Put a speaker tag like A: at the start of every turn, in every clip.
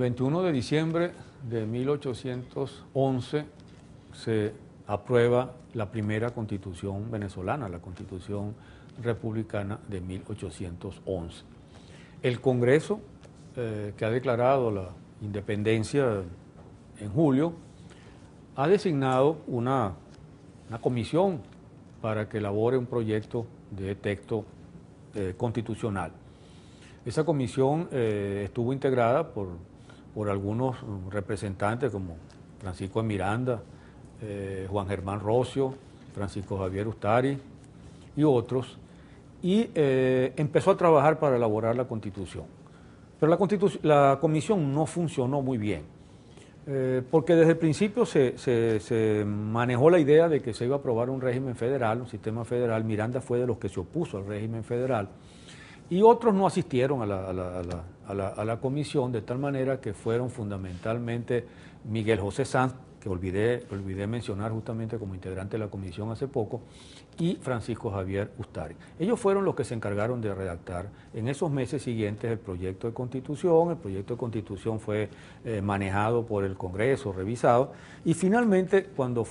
A: 21 de diciembre de 1811 se aprueba la primera constitución venezolana, la constitución republicana de 1811. El Congreso, que ha declarado la independencia en julio, ha designado una comisión para que elabore un proyecto de texto constitucional. Esa comisión estuvo integrada por algunos representantes como Francisco de Miranda, Juan Germán Rocio, Francisco Javier Ustari y otros, y empezó a trabajar para elaborar la Constitución. Pero la comisión no funcionó muy bien, porque desde el principio se manejó la idea de que se iba a aprobar un régimen federal, un sistema federal. Miranda fue de los que se opuso al régimen federal, y otros no asistieron a la comisión, de tal manera que fueron fundamentalmente Miguel José Sanz, que olvidé mencionar justamente como integrante de la comisión hace poco, y Francisco Javier Ustari. Ellos fueron los que se encargaron de redactar en esos meses siguientes el proyecto de constitución. El proyecto de constitución fue manejado por el Congreso, revisado, y finalmente cuando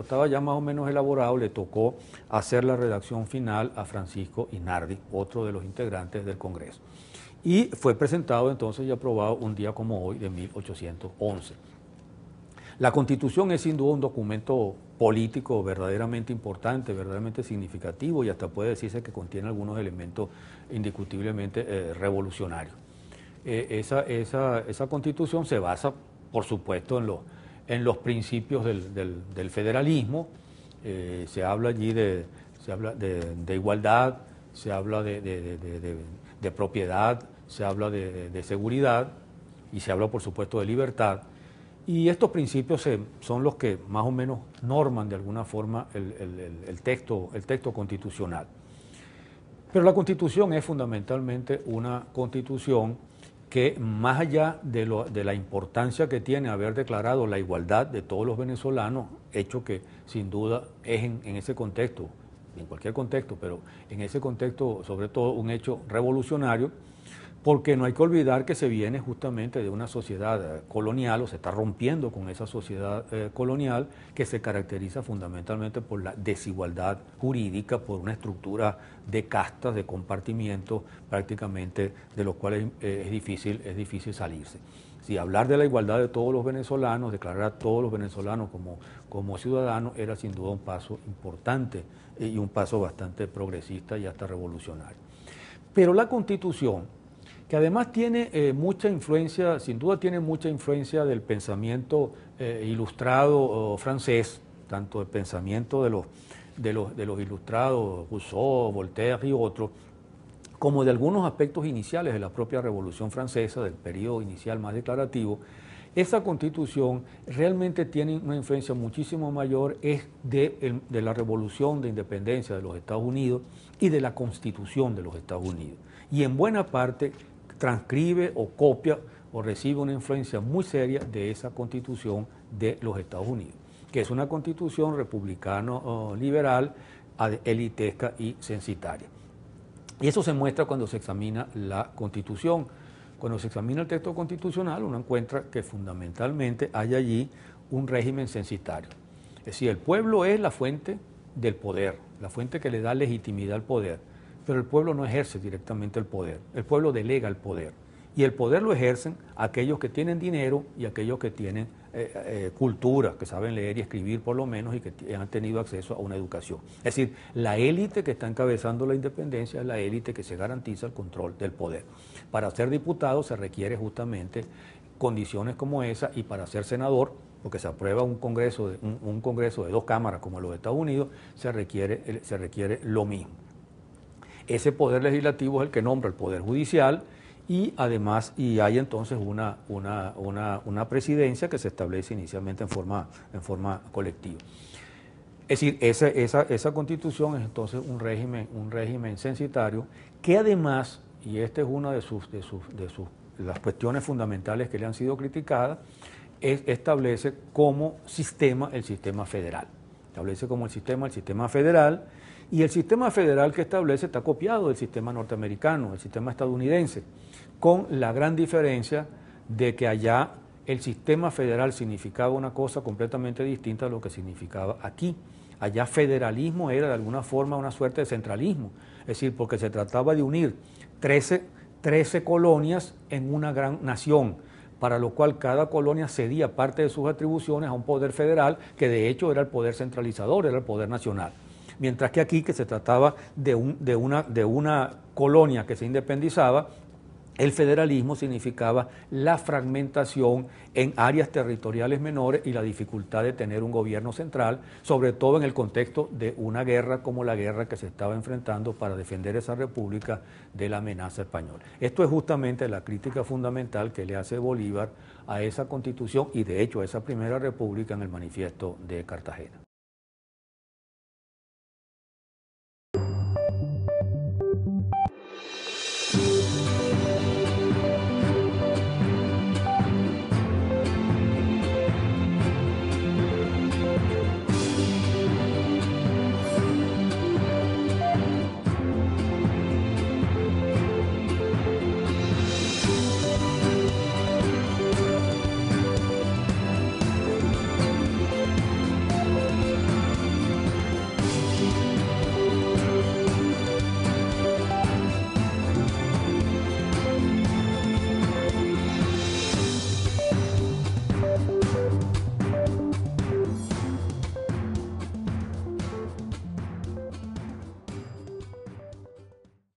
A: estaba ya más o menos elaborado, le tocó hacer la redacción final a Francisco Inardi, otro de los integrantes del Congreso. Y fue presentado entonces y aprobado un día como hoy de 1811. La Constitución es sin duda un documento político verdaderamente importante, verdaderamente significativo, y hasta puede decirse que contiene algunos elementos indiscutiblemente revolucionarios. Esa Constitución se basa, por supuesto, en los principios del federalismo. Se habla allí de igualdad, se habla de propiedad, se habla de seguridad y se habla, por supuesto, de libertad. Y estos principios son los que más o menos norman de alguna forma el texto constitucional. Pero la Constitución es fundamentalmente una Constitución que, más allá de la importancia que tiene haber declarado la igualdad de todos los venezolanos, hecho que sin duda es en ese contexto, en cualquier contexto, pero en ese contexto sobre todo un hecho revolucionario, porque no hay que olvidar que se viene justamente de una sociedad colonial, o se está rompiendo con esa sociedad colonial, que se caracteriza fundamentalmente por la desigualdad jurídica, por una estructura de castas, de compartimientos, prácticamente de los cuales es difícil salirse. Si hablar de la igualdad de todos los venezolanos, declarar a todos los venezolanos como ciudadanos, era sin duda un paso importante y un paso bastante progresista y hasta revolucionario. Pero la Constitución, que además tiene mucha influencia, sin duda tiene mucha influencia del pensamiento ilustrado francés, tanto el pensamiento de los ilustrados, Rousseau, Voltaire y otros, como de algunos aspectos iniciales de la propia Revolución Francesa, del periodo inicial más declarativo. Esa Constitución realmente tiene una influencia muchísimo mayor de la Revolución de Independencia de los Estados Unidos y de la Constitución de los Estados Unidos. Y en buena parte transcribe o copia o recibe una influencia muy seria de esa Constitución de los Estados Unidos, que es una Constitución republicano-liberal, elitesca y censitaria. Y eso se muestra cuando se examina la Constitución. Cuando se examina el texto constitucional, uno encuentra que fundamentalmente hay allí un régimen censitario. Es decir, el pueblo es la fuente del poder, la fuente que le da legitimidad al poder, pero el pueblo no ejerce directamente el poder, el pueblo delega el poder. Y el poder lo ejercen aquellos que tienen dinero y aquellos que tienen cultura, que saben leer y escribir por lo menos y que han tenido acceso a una educación. Es decir, la élite que está encabezando la independencia es la élite que se garantiza el control del poder. Para ser diputado se requiere justamente condiciones como esa, y para ser senador, porque se aprueba un congreso de dos cámaras como los Estados Unidos, se requiere lo mismo. Ese poder legislativo es el que nombra el poder judicial, y además hay entonces una presidencia que se establece inicialmente en forma colectiva. Es decir, esa Constitución es entonces un régimen censitario que además, y esta es una de las cuestiones fundamentales que le han sido criticadas, establece como sistema el sistema federal. Establece como el sistema federal, y el sistema federal que establece está copiado del sistema norteamericano, del sistema estadounidense, con la gran diferencia de que allá el sistema federal significaba una cosa completamente distinta a lo que significaba aquí. Allá federalismo era de alguna forma una suerte de centralismo, es decir, porque se trataba de unir 13 colonias en una gran nación, para lo cual cada colonia cedía parte de sus atribuciones a un poder federal que de hecho era el poder centralizador, era el poder nacional. Mientras que aquí, que se trataba de una colonia que se independizaba, el federalismo significaba la fragmentación en áreas territoriales menores y la dificultad de tener un gobierno central, sobre todo en el contexto de una guerra como la guerra que se estaba enfrentando para defender esa república de la amenaza española. Esto es justamente la crítica fundamental que le hace Bolívar a esa constitución y de hecho a esa primera república en el Manifiesto de Cartagena.